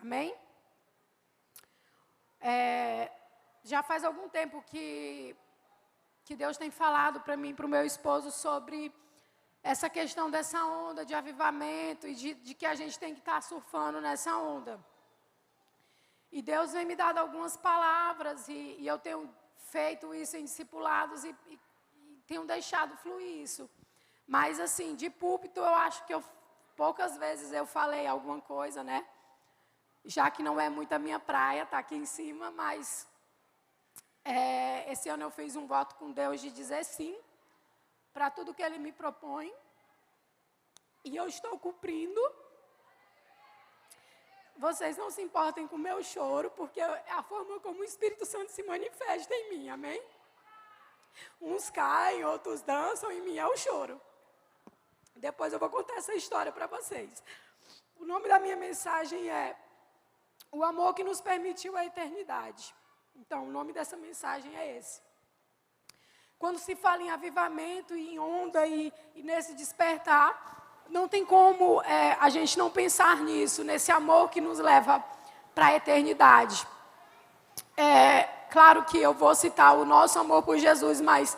Amém? Já faz algum tempo que Deus tem falado para mim, para o meu esposo, sobre essa questão dessa onda de avivamento e de que a gente tem que estar surfando nessa onda. E Deus vem me dando algumas palavras e eu tenho feito isso em discipulados e tenho deixado fluir isso. Mas assim, de púlpito eu acho que poucas vezes eu falei alguma coisa, né? Já que não é muito a minha praia, tá aqui em cima, mas esse ano eu fiz um voto com Deus de dizer sim para tudo que Ele me propõe. E eu estou cumprindo. Vocês não se importem com o meu choro, porque é a forma como o Espírito Santo se manifesta em mim, amém? Uns caem, outros dançam, em mim é o choro. Depois eu vou contar essa história para vocês. O nome da minha mensagem é O Amor que nos permitiu a eternidade. Então, o nome dessa mensagem é esse. Quando se fala em avivamento e em onda e nesse despertar, não tem como a gente não pensar nisso, nesse amor que nos leva para a eternidade. Claro que eu vou citar o nosso amor por Jesus, mas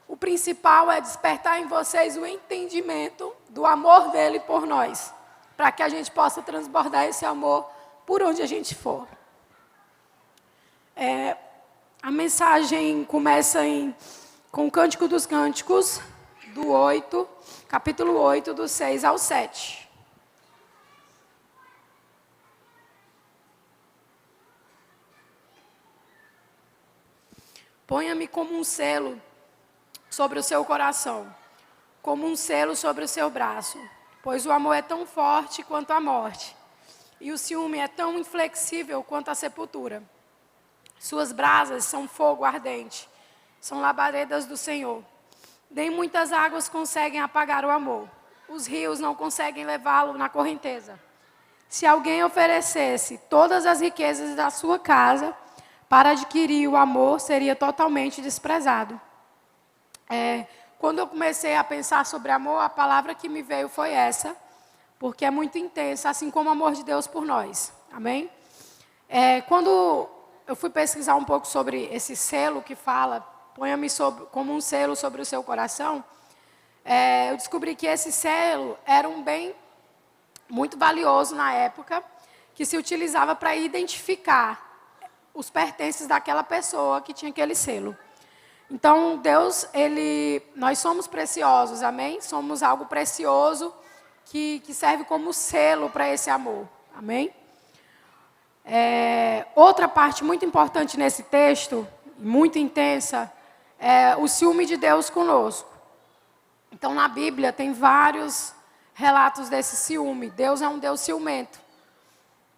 o principal é despertar em vocês o entendimento do amor dele por nós, para que a gente possa transbordar esse amor por onde a gente for. A mensagem começa com o Cântico dos Cânticos, capítulo 8, do 6 ao 7. Ponha-me como um selo sobre o seu coração, como um selo sobre o seu braço, pois o amor é tão forte quanto a morte, e o ciúme é tão inflexível quanto a sepultura. Suas brasas são fogo ardente, são labaredas do Senhor. Nem muitas águas conseguem apagar o amor. Os rios não conseguem levá-lo na correnteza. Se alguém oferecesse todas as riquezas da sua casa para adquirir o amor, seria totalmente desprezado. Quando eu comecei a pensar sobre amor, a palavra que me veio foi essa, porque é muito intensa, assim como o amor de Deus por nós. Amém? Quando eu fui pesquisar um pouco sobre esse selo que fala, ponha-me como um selo sobre o seu coração, eu descobri que esse selo era um bem muito valioso na época, que se utilizava para identificar os pertences daquela pessoa que tinha aquele selo. Então, Deus, nós somos preciosos, amém? Somos algo precioso que serve como selo para esse amor, amém? Outra parte muito importante nesse texto, muito intensa, é o ciúme de Deus conosco. Então, na Bíblia, tem vários relatos desse ciúme. Deus é um Deus ciumento.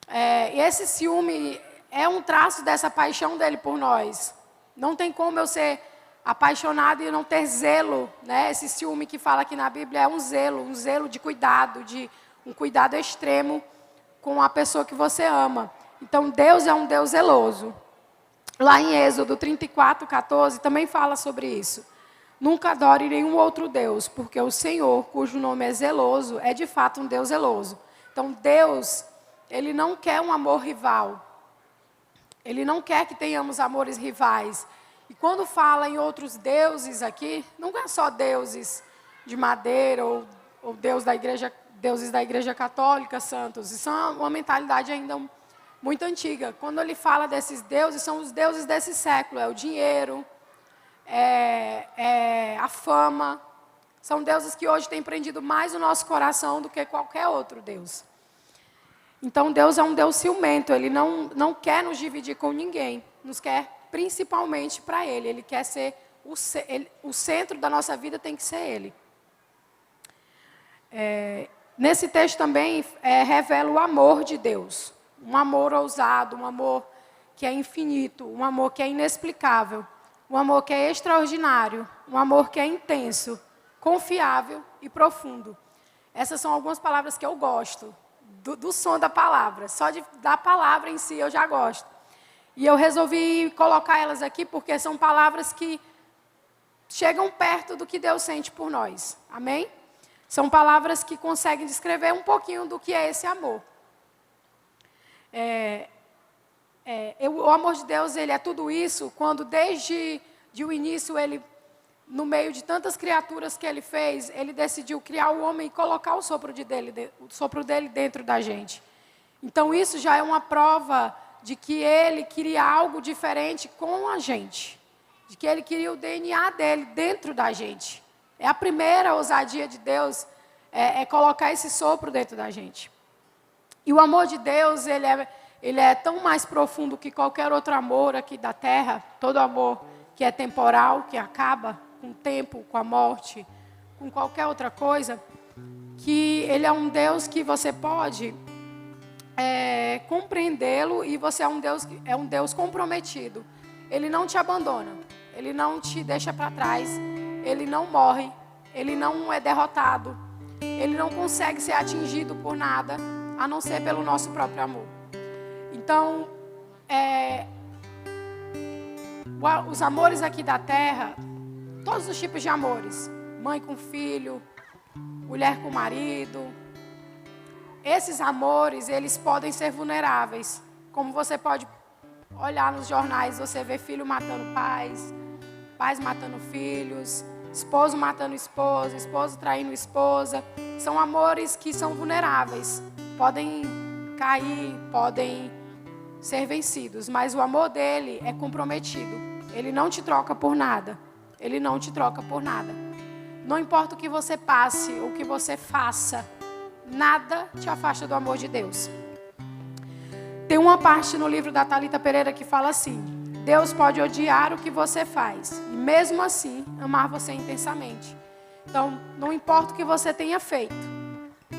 E esse ciúme é um traço dessa paixão dele por nós. Não tem como eu ser apaixonado e não ter zelo, né? Esse ciúme que fala aqui na Bíblia é um zelo de cuidado, um cuidado extremo com a pessoa que você ama. Então, Deus é um Deus zeloso. Lá em Êxodo 34:14, também fala sobre isso. Nunca adore nenhum outro Deus, porque o Senhor, cujo nome é zeloso, é de fato um Deus zeloso. Então, Deus, Ele não quer um amor rival. Ele não quer que tenhamos amores rivais. E quando fala em outros deuses aqui, não é só deuses de madeira ou deuses da igreja católica, santos. Isso é uma mentalidade ainda muito antiga. Quando ele fala desses deuses, são os deuses desse século. É o dinheiro, a fama. São deuses que hoje têm prendido mais o nosso coração do que qualquer outro Deus. Então, Deus é um Deus ciumento. Ele não quer nos dividir com ninguém. Nos quer principalmente para Ele. Ele quer ser o centro da nossa vida tem que ser Ele. Nesse texto também revela o amor de Deus. Um amor ousado, um amor que é infinito, um amor que é inexplicável, um amor que é extraordinário, um amor que é intenso, confiável e profundo. Essas são algumas palavras que eu gosto, do som da palavra. Só da palavra em si eu já gosto. E eu resolvi colocar elas aqui porque são palavras que chegam perto do que Deus sente por nós. Amém? São palavras que conseguem descrever um pouquinho do que é esse amor. O amor de Deus, ele é tudo isso, quando desde o início, ele, no meio de tantas criaturas que ele fez, ele decidiu criar o homem e colocar o sopro dele dentro da gente. Então, isso já é uma prova de que ele queria algo diferente com a gente. De que ele queria o DNA dele dentro da gente. É a primeira ousadia de Deus, colocar esse sopro dentro da gente. E o amor de Deus, ele é tão mais profundo que qualquer outro amor aqui da terra. Todo amor que é temporal, que acaba com o tempo, com a morte, com qualquer outra coisa. Que ele é um Deus que você pode compreendê-lo, e você é um Deus comprometido. Ele não te abandona, ele não te deixa para trás, ele não morre, ele não é derrotado, ele não consegue ser atingido por nada, a não ser pelo nosso próprio amor. Então, os amores aqui da terra, todos os tipos de amores, mãe com filho, mulher com marido, esses amores, eles podem ser vulneráveis. Como você pode olhar nos jornais, você vê filho matando pais, pais matando filhos, esposo matando esposa, esposo traindo esposa. São amores que são vulneráveis. Podem cair, podem ser vencidos, mas o amor dele é comprometido. Ele não te troca por nada. Ele não te troca por nada. Não importa o que você passe, o que você faça, nada te afasta do amor de Deus. Tem uma parte no livro da Thalita Pereira que fala assim: Deus pode odiar o que você faz e mesmo assim amar você intensamente. Então, não importa o que você tenha feito,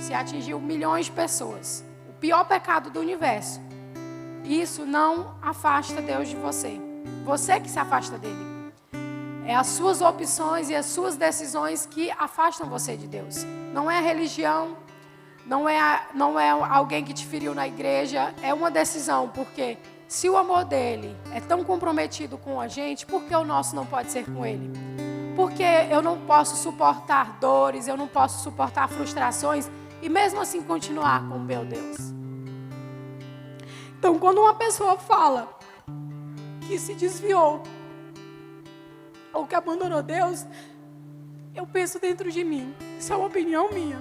se atingiu milhões de pessoas, o pior pecado do universo, isso não afasta Deus de você. Você que se afasta dele. É as suas opções e as suas decisões que afastam você de Deus. Não é a religião, não é alguém que te feriu na igreja, é uma decisão. Porque se o amor dele é tão comprometido com a gente, por que o nosso não pode ser com ele? Porque eu não posso suportar dores, eu não posso suportar frustrações e mesmo assim continuar com o meu Deus. Então, quando uma pessoa fala que se desviou ou que abandonou Deus, eu penso dentro de mim, isso é uma opinião minha,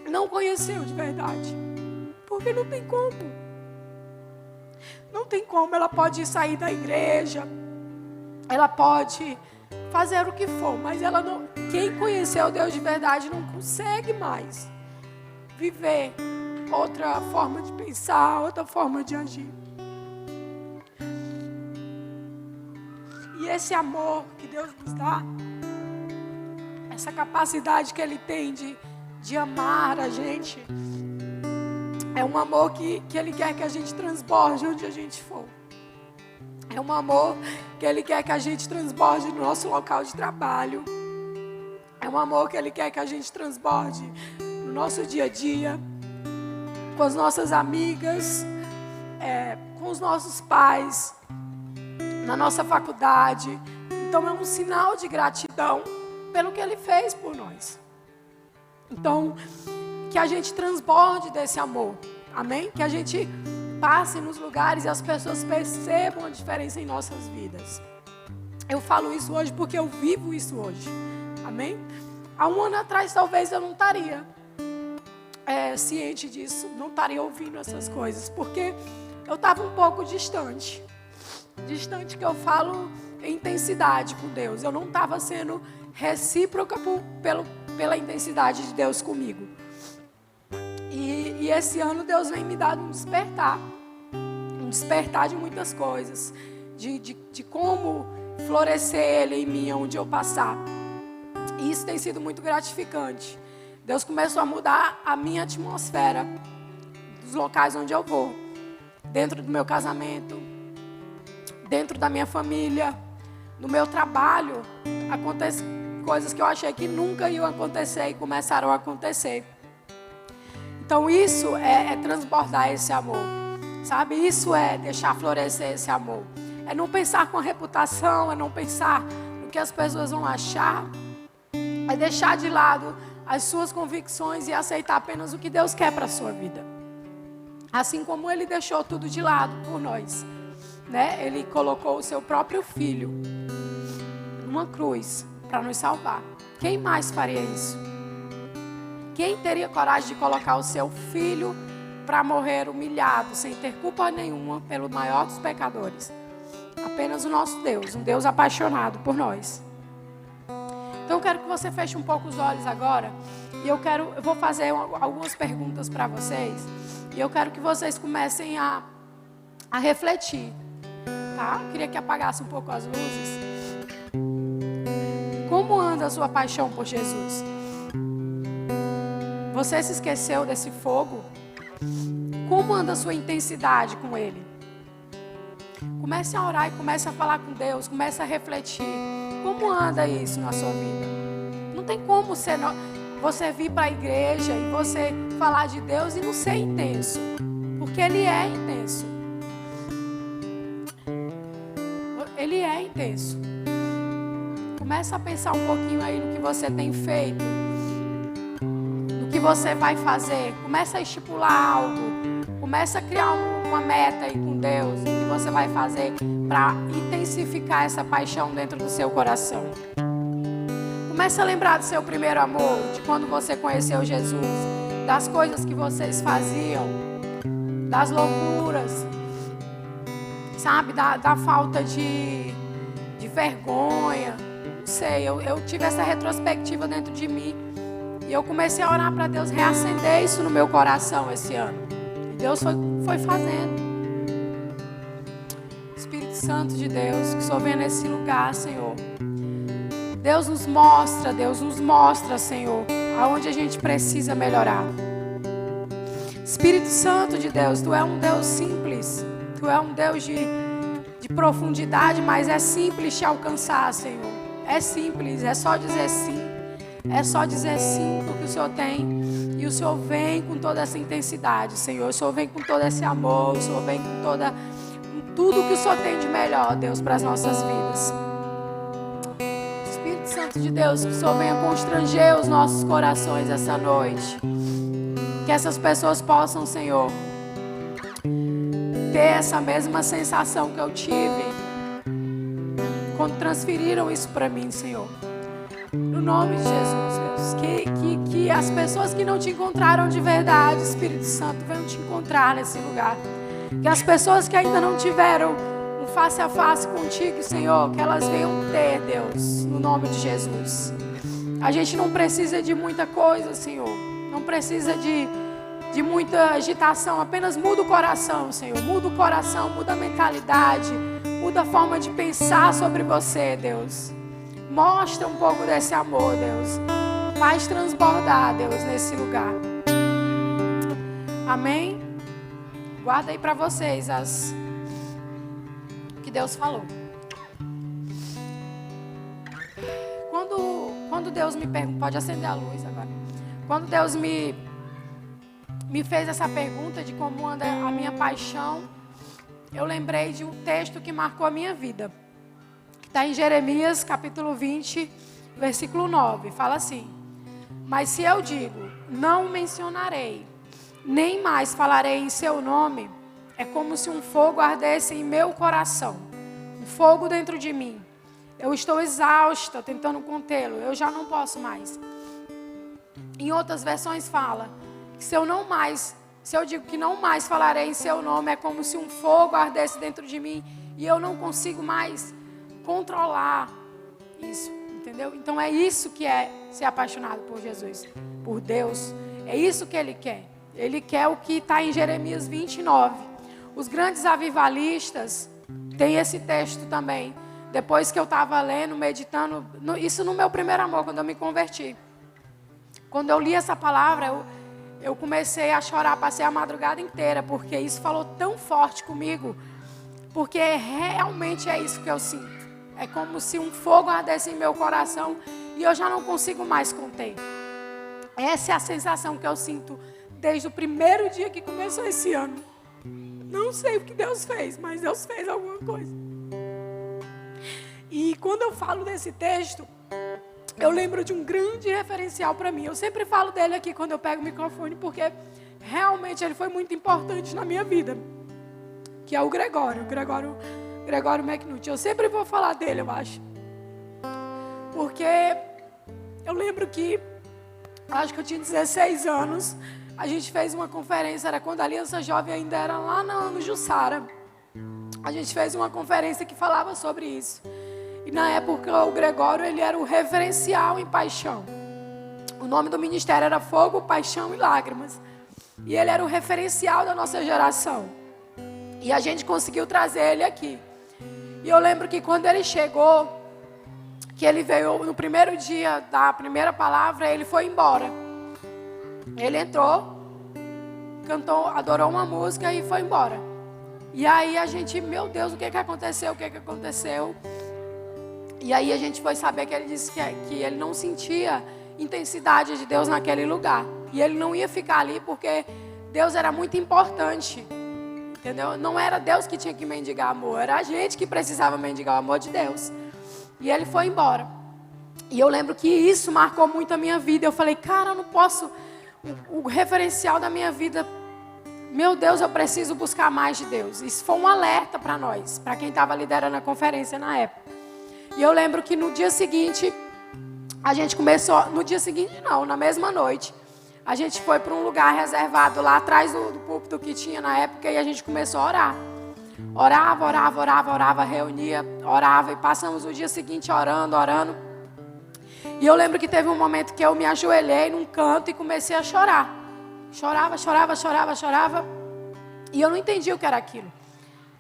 não conheceu de verdade, porque não tem como. Não tem como. Ela pode sair da igreja, ela pode fazer o que for, mas ela não. Quem conheceu Deus de verdade não consegue mais viver outra forma de pensar, outra forma de agir. E esse amor que Deus nos dá, essa capacidade que Ele tem de amar a gente, é um amor que Ele quer que a gente transborde onde a gente for. É um amor que Ele quer que a gente transborde no nosso local de trabalho. É um amor que Ele quer que a gente transborde no nosso dia a dia, com as nossas amigas, com os nossos pais, na nossa faculdade. Então é um sinal de gratidão pelo que Ele fez por nós. Então, que a gente transborde desse amor, amém? Que a gente passe nos lugares e as pessoas percebam a diferença em nossas vidas. Eu falo isso hoje porque eu vivo isso hoje, amém? Há um ano atrás talvez eu não estaria ciente disso, não estaria ouvindo essas coisas, porque eu estava um pouco distante que eu falo em intensidade com Deus. Eu não estava sendo recíproca pela intensidade de Deus comigo. E esse ano Deus vem me dando um despertar de muitas coisas, de como florescer Ele em mim onde eu passar. E isso tem sido muito gratificante. Deus começou a mudar a minha atmosfera dos locais onde eu vou, dentro do meu casamento, dentro da minha família, no meu trabalho. Acontecem coisas que eu achei que nunca iam acontecer e começaram a acontecer. Então isso é transbordar esse amor, sabe? Isso é deixar florescer esse amor. É não pensar com a reputação, é não pensar no que as pessoas vão achar. É deixar de lado as suas convicções e aceitar apenas o que Deus quer para a sua vida. Assim como Ele deixou tudo de lado por nós, né? Ele colocou o seu próprio filho numa cruz para nos salvar. Quem mais faria isso? Quem teria coragem de colocar o seu filho para morrer humilhado, sem ter culpa nenhuma, pelo maior dos pecadores? Apenas o nosso Deus, um Deus apaixonado por nós. Então eu quero que você feche um pouco os olhos agora. E eu vou fazer algumas perguntas para vocês. E eu quero que vocês comecem a refletir. Tá? Eu queria que apagasse um pouco as luzes. Como anda a sua paixão por Jesus? Você se esqueceu desse fogo? Como anda a sua intensidade com Ele? Comece a orar e comece a falar com Deus. Comece a refletir. Como anda isso na sua vida? Não tem como você vir para a igreja e você falar de Deus e não ser intenso. Porque Ele é intenso. Ele é intenso. Começa a pensar um pouquinho aí no que você tem feito. No que você vai fazer. Começa a estipular algo. Começa a criar uma meta aí com Deus. O que você vai fazer para intensificar essa paixão dentro do seu coração. Começa a lembrar do seu primeiro amor. De quando você conheceu Jesus. Das coisas que vocês faziam. Das loucuras. Sabe? Da falta de vergonha. Não sei, eu tive essa retrospectiva dentro de mim. E eu comecei a orar para Deus reacender isso no meu coração esse ano. E Deus foi fazendo. Espírito Santo de Deus, que o Senhor venha nesse lugar, Senhor. Deus nos mostra, Senhor, aonde a gente precisa melhorar. Espírito Santo de Deus, Tu é um Deus simples. Tu é um Deus de profundidade, mas é simples te alcançar, Senhor. É simples, é só dizer sim. É só dizer sim porque o Senhor tem. E o Senhor vem com toda essa intensidade, Senhor. O Senhor vem com todo esse amor. O Senhor vem com tudo que o Senhor tem de melhor, Deus, para as nossas vidas. Espírito Santo de Deus, que o Senhor venha constranger os nossos corações essa noite. Que essas pessoas possam, Senhor, ter essa mesma sensação que eu tive quando transferiram isso para mim, Senhor. No nome de Jesus, Deus. Que as pessoas que não te encontraram de verdade, Espírito Santo, venham te encontrar nesse lugar. Que as pessoas que ainda não tiveram um face a face contigo, Senhor, que elas venham ter, Deus, no nome de Jesus. A gente não precisa de muita coisa, Senhor. Não precisa de muita agitação. Apenas muda o coração, Senhor. Muda o coração, muda a mentalidade. Muda a forma de pensar sobre você, Deus. Mostra um pouco desse amor, Deus. Faz transbordar, Deus, nesse lugar. Amém? Guarda aí para vocês o que Deus falou. Quando Deus me pergunta, pode acender a luz agora. Quando Deus me fez essa pergunta de como anda a minha paixão, eu lembrei de um texto que marcou a minha vida. Que está em Jeremias, capítulo 20, versículo 9. Fala assim: mas se eu digo, não mencionarei, nem mais falarei em seu nome, é como se um fogo ardesse em meu coração. Um fogo dentro de mim. Eu estou exausta, tentando contê-lo. Eu já não posso mais. Em outras versões fala que se eu digo que não mais falarei em seu nome, é como se um fogo ardesse dentro de mim e eu não consigo mais controlar isso, entendeu? Então é isso que é ser apaixonado por Jesus, por Deus. É isso que Ele quer. Ele quer o que está em Jeremias 29. Os grandes avivalistas têm esse texto também. Depois que eu estava lendo, meditando, isso no meu primeiro amor, quando eu me converti. Quando eu li essa palavra, eu comecei a chorar, passei a madrugada inteira, porque isso falou tão forte comigo, porque realmente é isso que eu sinto. É como se um fogo ardesse em meu coração e eu já não consigo mais conter. Essa é a sensação que eu sinto desde o primeiro dia que começou esse ano. Não sei o que Deus fez, mas Deus fez alguma coisa. E quando eu falo desse texto, eu lembro de um grande referencial para mim. Eu sempre falo dele aqui quando eu pego o microfone, porque realmente ele foi muito importante na minha vida, que é o Gregório McNulty. Eu sempre vou falar dele, eu acho. Porque eu lembro que, acho que eu tinha 16 anos, a gente fez uma conferência, era quando a Aliança Jovem ainda era lá no Jussara. A gente fez uma conferência que falava sobre isso. E na época o Gregório, ele era o referencial em paixão. O nome do ministério era Fogo, Paixão e Lágrimas. E ele era o referencial da nossa geração. E a gente conseguiu trazer ele aqui. E eu lembro que quando ele chegou, que ele veio no primeiro dia da primeira palavra, ele foi embora. Ele entrou, cantou, adorou uma música e foi embora. E aí a gente, meu Deus, o que aconteceu? E aí a gente foi saber que ele disse que ele não sentia intensidade de Deus naquele lugar. E ele não ia ficar ali porque Deus era muito importante. Entendeu? Não era Deus que tinha que mendigar amor, era a gente que precisava mendigar o amor de Deus. E ele foi embora. E eu lembro que isso marcou muito a minha vida. Eu falei, cara, eu não posso... O referencial da minha vida, meu Deus, eu preciso buscar mais de Deus. Isso foi um alerta para nós, para quem estava liderando a conferência na época. E eu lembro que no dia seguinte, a gente começou... No dia seguinte não, na mesma noite. A gente foi para um lugar reservado lá atrás do púlpito que tinha na época e a gente começou a orar. Orava, reunia, orava e passamos o dia seguinte orando. E eu lembro que teve um momento que eu me ajoelhei num canto e comecei a chorar. Chorava. E eu não entendia o que era aquilo.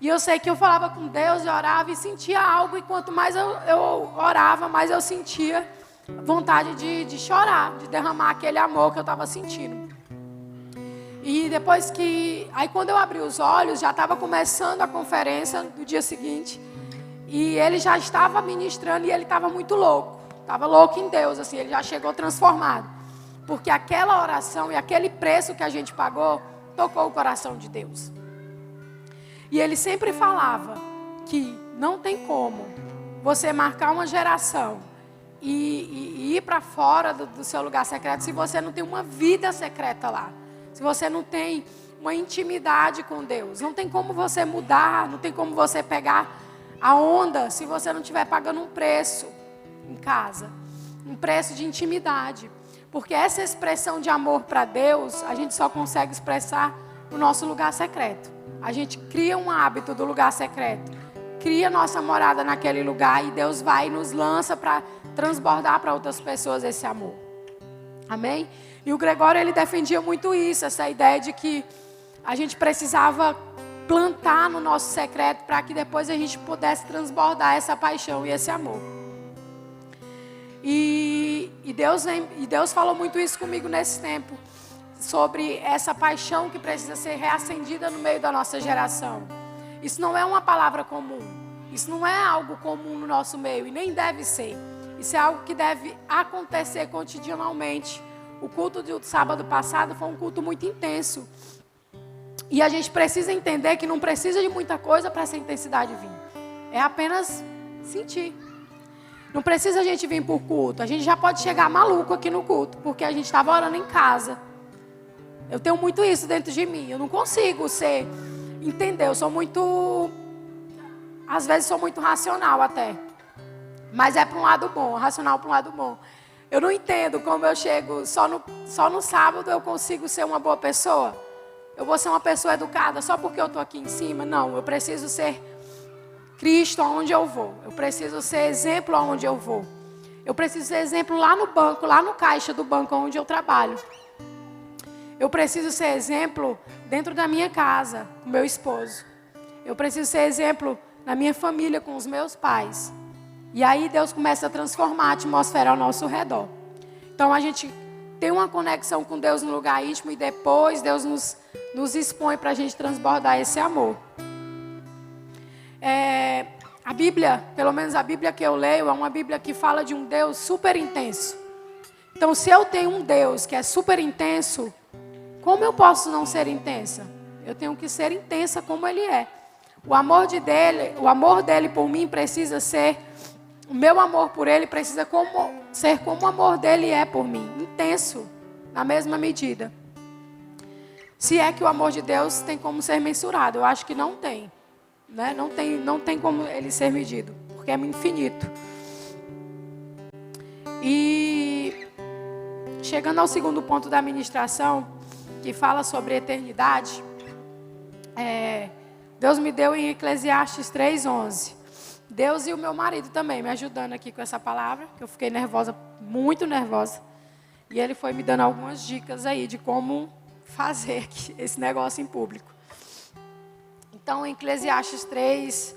E eu sei que eu falava com Deus, eu orava e sentia algo. E quanto mais eu orava, mais eu sentia vontade de chorar, de derramar aquele amor que eu estava sentindo. E depois que... Aí quando eu abri os olhos, já estava começando a conferência do dia seguinte. E ele já estava ministrando e ele estava muito louco. Estava louco em Deus, assim, ele já chegou transformado. Porque aquela oração e aquele preço que a gente pagou, tocou o coração de Deus. E ele sempre falava que não tem como você marcar uma geração e ir para fora do seu lugar secreto se você não tem uma vida secreta lá. Se você não tem uma intimidade com Deus. Não tem como você mudar, não tem como você pegar a onda se você não estiver pagando um preço em casa. Um preço de intimidade. Porque essa expressão de amor para Deus, a gente só consegue expressar no nosso lugar secreto. A gente cria um hábito do lugar secreto. Cria nossa morada naquele lugar e Deus vai e nos lança para transbordar para outras pessoas esse amor. Amém? E o Gregório, ele defendia muito isso, essa ideia de que a gente precisava plantar no nosso secreto para que depois a gente pudesse transbordar essa paixão e esse amor. E Deus falou muito isso comigo nesse tempo, sobre essa paixão que precisa ser reacendida no meio da nossa geração. Isso não é uma palavra comum, isso não é algo comum no nosso meio e nem deve ser. Isso é algo que deve acontecer cotidianamente. O culto do sábado passado foi um culto muito intenso. E a gente precisa entender que não precisa de muita coisa para essa intensidade vir. É apenas sentir. Não precisa a gente vir por culto. A gente já pode chegar maluco aqui no culto, porque a gente estava orando em casa. Eu tenho muito isso dentro de mim. Eu não consigo entender. Eu sou muito... Às vezes sou muito racional até. Mas é para um lado bom, racional para um lado bom. Eu não entendo como eu chego, só no sábado eu consigo ser uma boa pessoa. Eu vou ser uma pessoa educada só porque eu estou aqui em cima. Não, eu preciso ser Cristo aonde eu vou. Eu preciso ser exemplo aonde eu vou. Eu preciso ser exemplo lá no banco, lá no caixa do banco onde eu trabalho. Eu preciso ser exemplo dentro da minha casa, com meu esposo. Eu preciso ser exemplo na minha família, com os meus pais. E aí Deus começa a transformar a atmosfera ao nosso redor. Então a gente tem uma conexão com Deus no lugar íntimo e depois Deus nos expõe para a gente transbordar esse amor. A Bíblia, pelo menos a Bíblia que eu leio, é uma Bíblia que fala de um Deus super intenso. Então se eu tenho um Deus que é super intenso, como eu posso não ser intensa? Eu tenho que ser intensa como Ele é. O amor dele por mim precisa ser... O meu amor por Ele precisa ser como o amor dele é por mim. Intenso, na mesma medida. Se é que o amor de Deus tem como ser mensurado. Eu acho que não tem. Né? Não tem como ele ser medido, porque é infinito. E chegando ao segundo ponto da ministração, que fala sobre eternidade, Deus me deu em Eclesiastes 3:11. Deus e o meu marido também me ajudando aqui com essa palavra, que eu fiquei nervosa, muito nervosa. E ele foi me dando algumas dicas aí de como fazer esse negócio em público. Então, em Eclesiastes 3,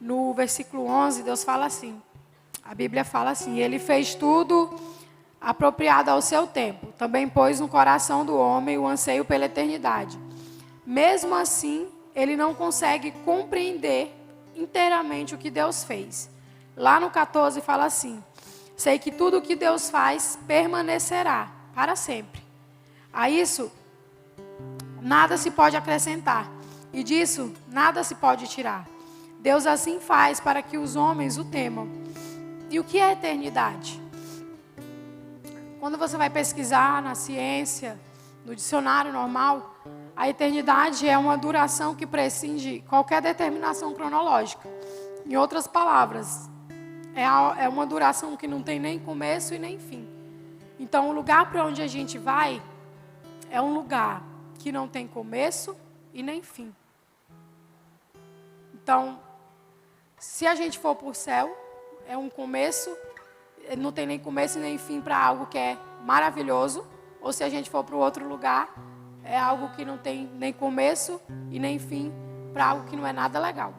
no versículo 11, Deus fala assim. A Bíblia fala assim: Ele fez tudo apropriado ao seu tempo. Também pôs no coração do homem o anseio pela eternidade. Mesmo assim, ele não consegue compreender inteiramente o que Deus fez. Lá no 14 fala assim: sei que tudo o que Deus faz permanecerá para sempre. A isso, nada se pode acrescentar. E disso, nada se pode tirar. Deus assim faz para que os homens o temam. E o que é eternidade? Quando você vai pesquisar na ciência, no dicionário normal, a eternidade é uma duração que prescinde qualquer determinação cronológica. Em outras palavras, é uma duração que não tem nem começo e nem fim. Então, o lugar para onde a gente vai é um lugar que não tem começo e nem fim. Então, se a gente for para o céu, é um começo, não tem nem começo e nem fim para algo que é maravilhoso. Ou se a gente for para o outro lugar, é algo que não tem nem começo e nem fim para algo que não é nada legal.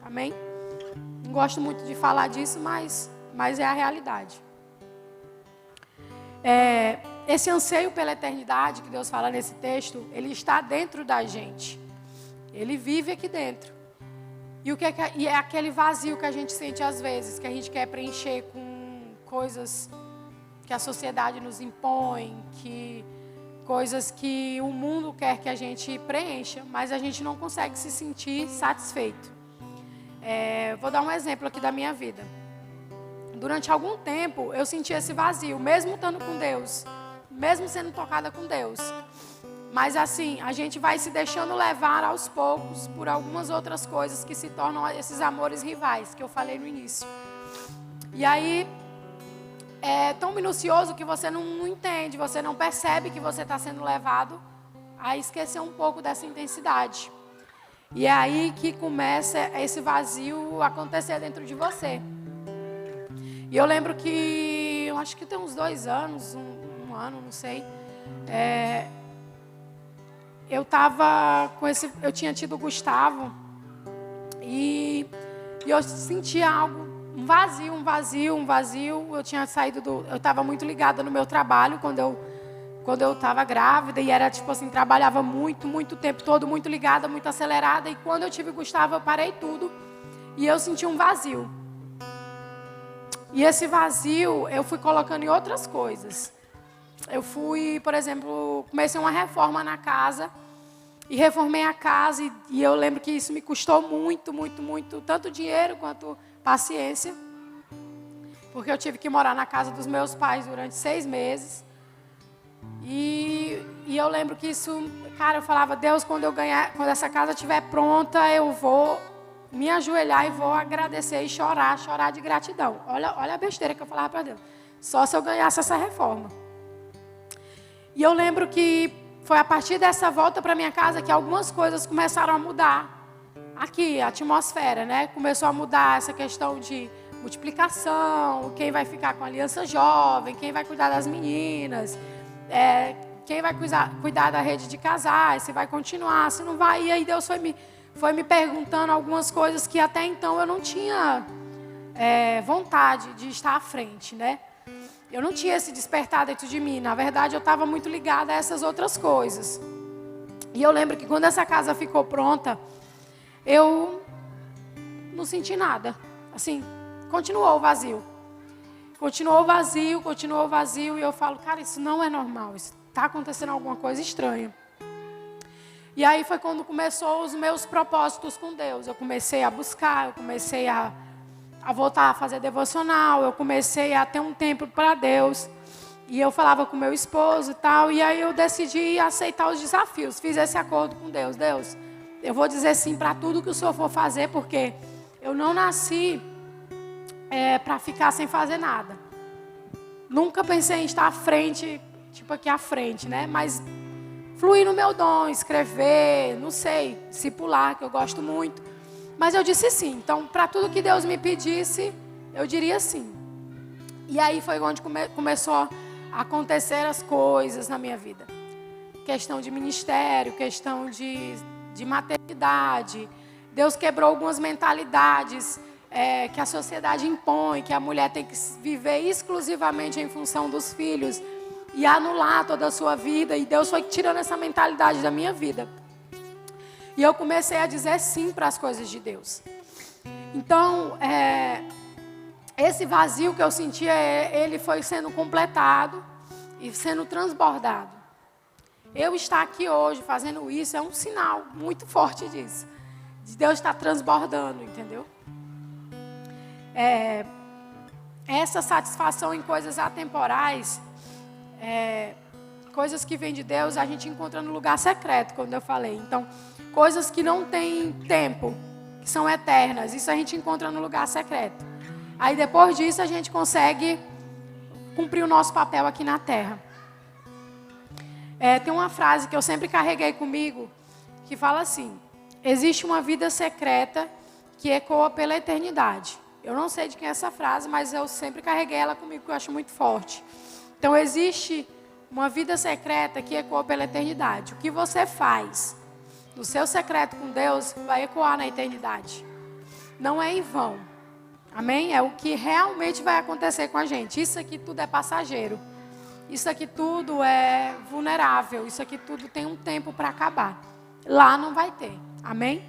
Amém? Não gosto muito de falar disso, mas é a realidade. Esse anseio pela eternidade que Deus fala nesse texto, ele está dentro da gente. Ele vive aqui dentro. E é aquele vazio que a gente sente às vezes, que a gente quer preencher com coisas que a sociedade nos impõe, coisas que o mundo quer que a gente preencha, mas a gente não consegue se sentir satisfeito. Vou dar um exemplo aqui da minha vida. Durante algum tempo, eu senti esse vazio, mesmo estando com Deus, mesmo sendo tocada com Deus. Mas assim, a gente vai se deixando levar aos poucos por algumas outras coisas que se tornam esses amores rivais, que eu falei no início. E aí, é tão minucioso que você não entende, você não percebe que você está sendo levado a esquecer um pouco dessa intensidade. E é aí que começa esse vazio acontecer dentro de você. E eu lembro que, eu acho que tem uns 2 anos, um ano, não sei, eu tinha tido o Gustavo e eu sentia algo, um vazio. Eu tinha saído eu estava muito ligada no meu trabalho quando eu estava grávida e era tipo assim, trabalhava muito tempo todo, muito ligada, muito acelerada. E quando eu tive o Gustavo, eu parei tudo e eu senti um vazio. E esse vazio eu fui colocando em outras coisas. Eu fui, por exemplo, comecei uma reforma na casa e reformei a casa e eu lembro que isso me custou muito, tanto dinheiro quanto paciência, porque eu tive que morar na casa dos meus pais durante 6 meses. E eu lembro que isso, cara, eu falava: Deus, quando essa casa estiver pronta, eu vou me ajoelhar e vou agradecer e chorar de gratidão. Olha a besteira que eu falava para Deus. Só se eu ganhasse essa reforma. E eu lembro que foi a partir dessa volta para minha casa que algumas coisas começaram a mudar. Aqui, a atmosfera, né? Começou a mudar essa questão de multiplicação, quem vai ficar com a aliança jovem, quem vai cuidar das meninas, quem vai cuidar da rede de casais, se vai continuar, se não vai. E aí Deus foi me perguntando algumas coisas que até então eu não tinha vontade de estar à frente, né? Eu não tinha esse despertar dentro de mim. Na verdade, eu estava muito ligada a essas outras coisas. E eu lembro que quando essa casa ficou pronta, eu não senti nada. Assim, continuou vazio. Continuou vazio. E eu falo: cara, isso não é normal. Está acontecendo alguma coisa estranha. E aí foi quando começou os meus propósitos com Deus. Eu comecei a buscar, eu comecei a voltar a fazer devocional, eu comecei a ter um tempo para Deus. E eu falava com meu esposo e tal, e aí eu decidi aceitar os desafios. Fiz esse acordo com Deus. Deus, eu vou dizer sim para tudo que o Senhor for fazer, porque eu não nasci para ficar sem fazer nada. Nunca pensei em estar à frente, tipo aqui à frente, né? Mas fluir no meu dom, escrever, não sei, discipular, que eu gosto muito. Mas eu disse sim. Então, para tudo que Deus me pedisse, eu diria sim. E aí foi onde começou a acontecer as coisas na minha vida. Questão de ministério, questão de maternidade. Deus quebrou algumas mentalidades que a sociedade impõe, que a mulher tem que viver exclusivamente em função dos filhos e anular toda a sua vida. E Deus foi tirando essa mentalidade da minha vida. E eu comecei a dizer sim para as coisas de Deus. Então, esse vazio que eu sentia, ele foi sendo completado e sendo transbordado. Eu estar aqui hoje fazendo isso é um sinal muito forte disso. De Deus estar transbordando, entendeu? Essa satisfação em coisas atemporais, coisas que vêm de Deus, a gente encontra no lugar secreto, como eu falei. Então, coisas que não têm tempo, que são eternas, isso a gente encontra no lugar secreto. Aí depois disso a gente consegue cumprir o nosso papel aqui na terra. Tem uma frase que eu sempre carreguei comigo, que fala assim: existe uma vida secreta que ecoa pela eternidade. Eu não sei de quem é essa frase, mas eu sempre carreguei ela comigo, porque eu acho muito forte. Então, existe uma vida secreta que ecoa pela eternidade. O que você faz no seu secreto com Deus vai ecoar na eternidade. Não é em vão. Amém? É o que realmente vai acontecer com a gente. Isso aqui tudo é passageiro. Isso aqui tudo é vulnerável. Isso aqui tudo tem um tempo para acabar. Lá não vai ter. Amém?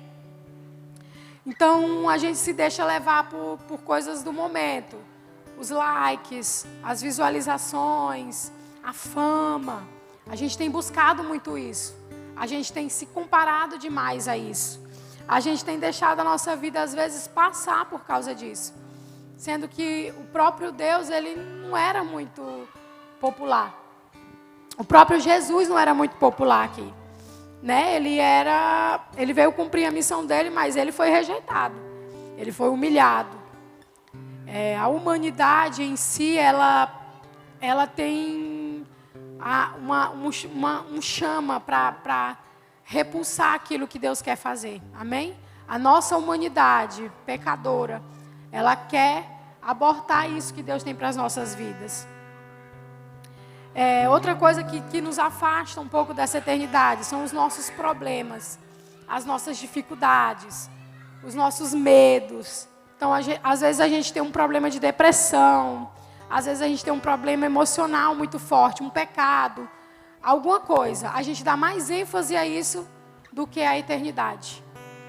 Então, a gente se deixa levar por coisas do momento. Os likes, as visualizações, a fama. A gente tem buscado muito isso. A gente tem se comparado demais a isso. A gente tem deixado a nossa vida, às vezes, passar por causa disso. Sendo que o próprio Deus, ele não era muito popular. O próprio Jesus não era muito popular aqui. Né? Ele veio cumprir a missão dele, mas ele foi rejeitado. Ele foi humilhado. A humanidade em si, ela tem um chama para repulsar aquilo que Deus quer fazer. Amém? A nossa humanidade pecadora, ela quer abortar isso que Deus tem para as nossas vidas. Outra coisa que nos afasta um pouco dessa eternidade são os nossos problemas, as nossas dificuldades, os nossos medos. Então, às vezes a gente tem um problema de depressão, às vezes a gente tem um problema emocional muito forte, um pecado, alguma coisa. A gente dá mais ênfase a isso do que a eternidade.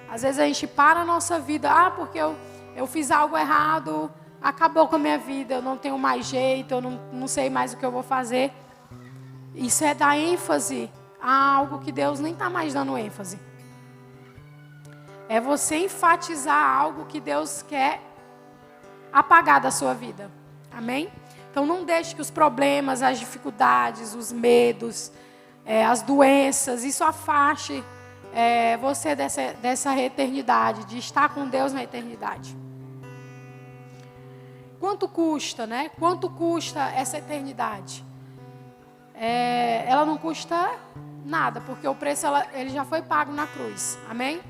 Às vezes a gente para a nossa vida, porque eu fiz algo errado, acabou com a minha vida, eu não tenho mais jeito, eu não sei mais o que eu vou fazer. Isso é dar ênfase a algo que Deus nem está mais dando ênfase. É você enfatizar algo que Deus quer apagar da sua vida. Amém? Então não deixe que os problemas, as dificuldades, os medos, as doenças, isso afaste você dessa eternidade, de estar com Deus na eternidade. Quanto custa, né? Quanto custa essa eternidade? Ela não custa nada, porque o preço ele já foi pago na cruz. Amém?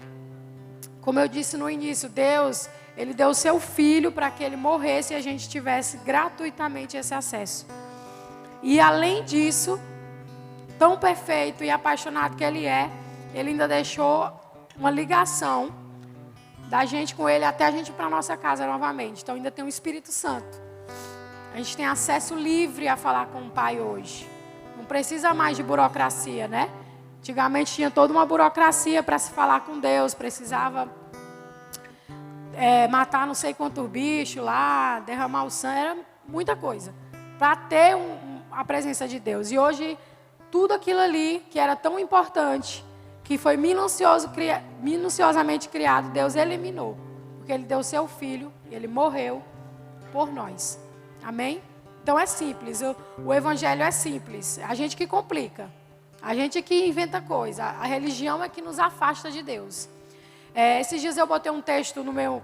Como eu disse no início, Deus, ele deu o seu filho para que ele morresse e a gente tivesse gratuitamente esse acesso. E além disso, tão perfeito e apaixonado que ele ainda deixou uma ligação da gente com ele até a gente ir para a nossa casa novamente. Então ainda tem o Espírito Santo. A gente tem acesso livre a falar com o Pai hoje. Não precisa mais de burocracia, né? Antigamente tinha toda uma burocracia para se falar com Deus. Precisava matar não sei quantos bichos lá, derramar o sangue. Era muita coisa para ter a presença de Deus. E hoje, tudo aquilo ali que era tão importante, que foi minuciosamente criado, Deus eliminou. Porque Ele deu o seu Filho e Ele morreu por nós. Amém? Então é simples, o evangelho é simples, a gente que complica, a gente que inventa coisa, a religião é que nos afasta de Deus. Esses dias eu botei um texto no meu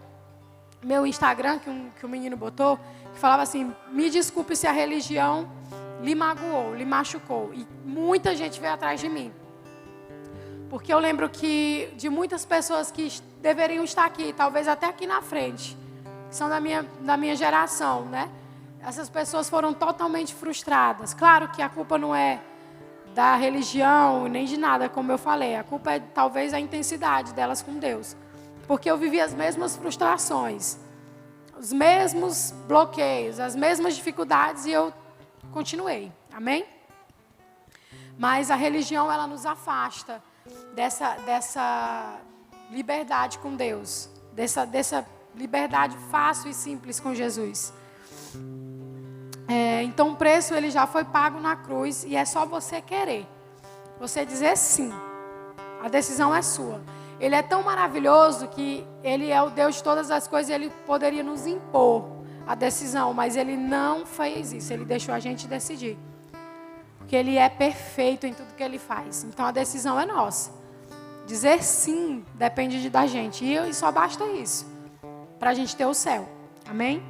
Instagram, que o menino botou, que falava assim: me desculpe se a religião lhe magoou, lhe machucou. E muita gente veio atrás de mim. Porque eu lembro que de muitas pessoas que deveriam estar aqui, talvez até aqui na frente, que são da minha geração, né? Essas pessoas foram totalmente frustradas. Claro que a culpa não é da religião, nem de nada, como eu falei. A culpa é talvez a intensidade delas com Deus. Porque eu vivi as mesmas frustrações, os mesmos bloqueios, as mesmas dificuldades e eu continuei. Amém? Mas a religião, ela nos afasta dessa liberdade com Deus, dessa liberdade fácil e simples com Jesus. Então o preço ele já foi pago na cruz e é só você querer. Você dizer sim. A decisão é sua. Ele é tão maravilhoso que Ele é o Deus de todas as coisas e Ele poderia nos impor a decisão, mas Ele não fez isso. Ele deixou a gente decidir. Porque Ele é perfeito em tudo que Ele faz. Então a decisão é nossa. Dizer sim depende da gente. E só basta isso para a gente ter o céu. Amém?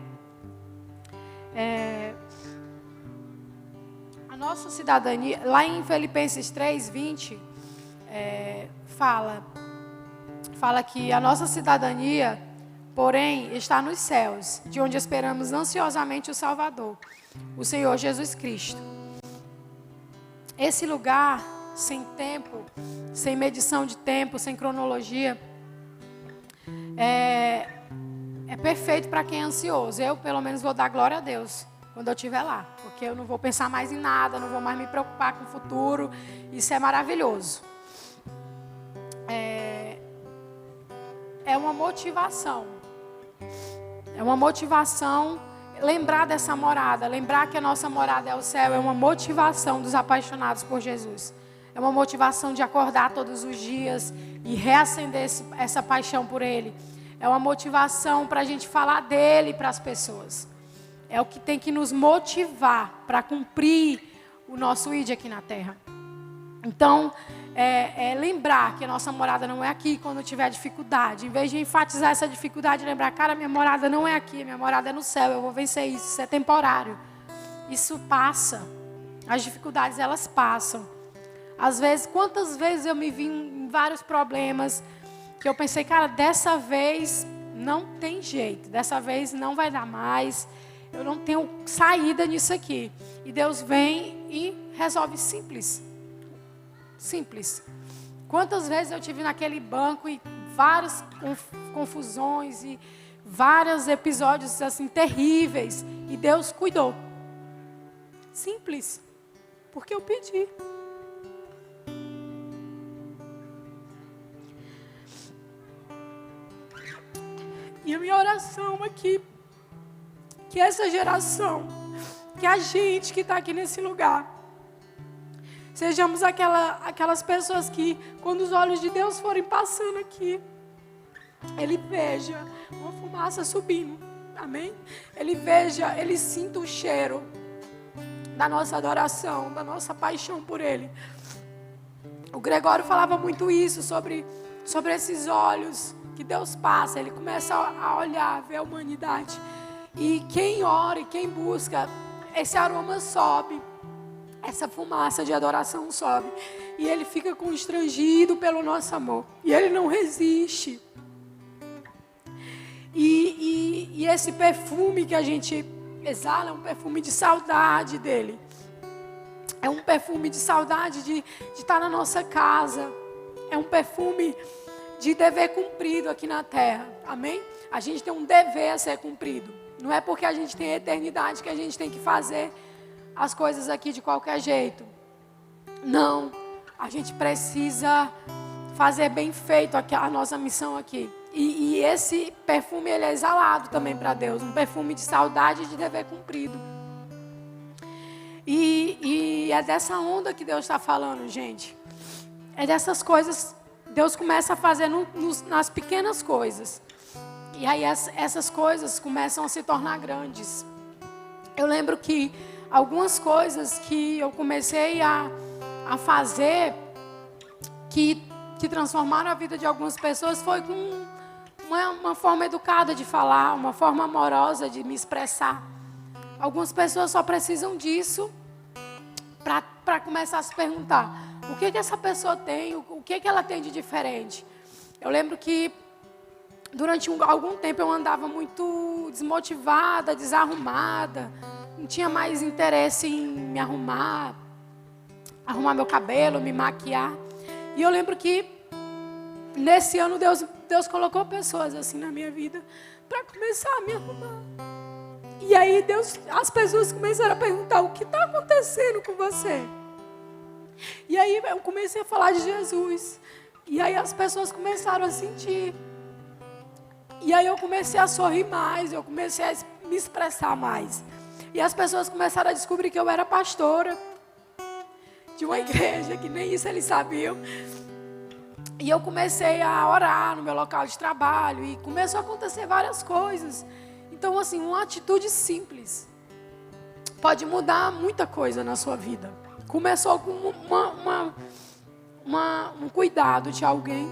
A nossa cidadania, lá em Filipenses 3:20, fala que a nossa cidadania, porém, está nos céus, de onde esperamos ansiosamente o Salvador, o Senhor Jesus Cristo. Esse lugar, sem tempo, sem medição de tempo, sem cronologia, é perfeito para quem é ansioso. Eu, pelo menos, vou dar glória a Deus quando eu estiver lá, porque eu não vou pensar mais em nada, não vou mais me preocupar com o futuro. Isso é maravilhoso. É uma motivação. É uma motivação lembrar dessa morada, lembrar que a nossa morada é o céu, é uma motivação dos apaixonados por Jesus. É uma motivação de acordar todos os dias e reacender essa paixão por Ele. É uma motivação para a gente falar dele para as pessoas. É o que tem que nos motivar para cumprir o nosso ID aqui na terra. Então, lembrar que a nossa morada não é aqui quando tiver dificuldade. Em vez de enfatizar essa dificuldade, lembrar, cara, minha morada não é aqui, minha morada é no céu, eu vou vencer isso, isso é temporário. Isso passa. As dificuldades, elas passam. Às vezes, quantas vezes eu me vi em vários problemas, que eu pensei, cara, dessa vez não tem jeito, dessa vez não vai dar mais, eu não tenho saída nisso aqui. E Deus vem e resolve simples. Simples. Quantas vezes eu tive naquele banco e várias confusões e vários episódios assim terríveis e Deus cuidou. Simples. Porque eu pedi. E a minha oração aqui, que essa geração, que a gente que está aqui nesse lugar, sejamos aquelas pessoas que, quando os olhos de Deus forem passando aqui, Ele veja uma fumaça subindo, amém? Ele sinta o cheiro da nossa adoração, da nossa paixão por Ele. O Gregório falava muito isso, sobre esses olhos que Deus passa. Ele começa a olhar, a ver a humanidade. E quem ora e quem busca, esse aroma sobe. Essa fumaça de adoração sobe. E ele fica constrangido pelo nosso amor. E ele não resiste. E esse perfume que a gente exala é um perfume de saudade dele. É um perfume de saudade de estar na nossa casa. É um perfume de dever cumprido aqui na terra. Amém? A gente tem um dever a ser cumprido. Não é porque a gente tem a eternidade que a gente tem que fazer as coisas aqui de qualquer jeito. Não. A gente precisa fazer bem feito a nossa missão aqui. E esse perfume, ele é exalado também para Deus. Um perfume de saudade e de dever cumprido. E é dessa onda que Deus está falando, gente. É dessas coisas. Deus começa a fazer nas pequenas coisas. E aí essas coisas começam a se tornar grandes. eu lembro que algumas coisas que eu comecei a fazer que transformaram a vida de algumas pessoas foi com uma forma educada de falar, uma forma amorosa de me expressar. Algumas pessoas só precisam disso para começar a se perguntar: o que essa pessoa tem, o que ela tem de diferente? Eu lembro que durante algum tempo eu andava muito desmotivada, desarrumada, não tinha mais interesse em me arrumar meu cabelo, me maquiar. E eu lembro que nesse ano Deus colocou pessoas assim na minha vida para começar a me arrumar. E aí as pessoas começaram a perguntar: o que está acontecendo com você? E aí eu comecei a falar de Jesus. E aí as pessoas começaram a sentir. E aí eu comecei a sorrir mais, eu comecei a me expressar mais. E as pessoas começaram a descobrir que eu era pastora de uma igreja, que nem isso eles sabiam. E eu comecei a orar no meu local de trabalho e começou a acontecer várias coisas. Então, assim, uma atitude simples pode mudar muita coisa na sua vida. Começou com um cuidado de alguém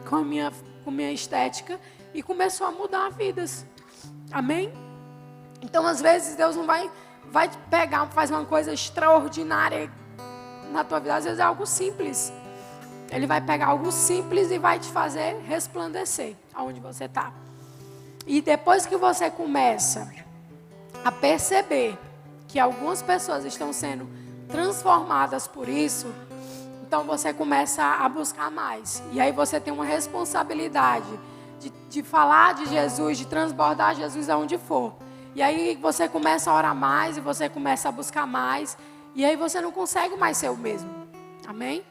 com a minha estética e começou a mudar vidas. Amém? Então, às vezes, Deus não vai te pegar, faz uma coisa extraordinária na tua vida. Às vezes é algo simples. Ele vai pegar algo simples e vai te fazer resplandecer aonde você está. E depois que você começa a perceber que algumas pessoas estão sendo transformadas por isso, então você começa a buscar mais. E aí você tem uma responsabilidade de falar de Jesus, de transbordar Jesus aonde for. E aí você começa a orar mais e você começa a buscar mais. E aí você não consegue mais ser o mesmo. Amém?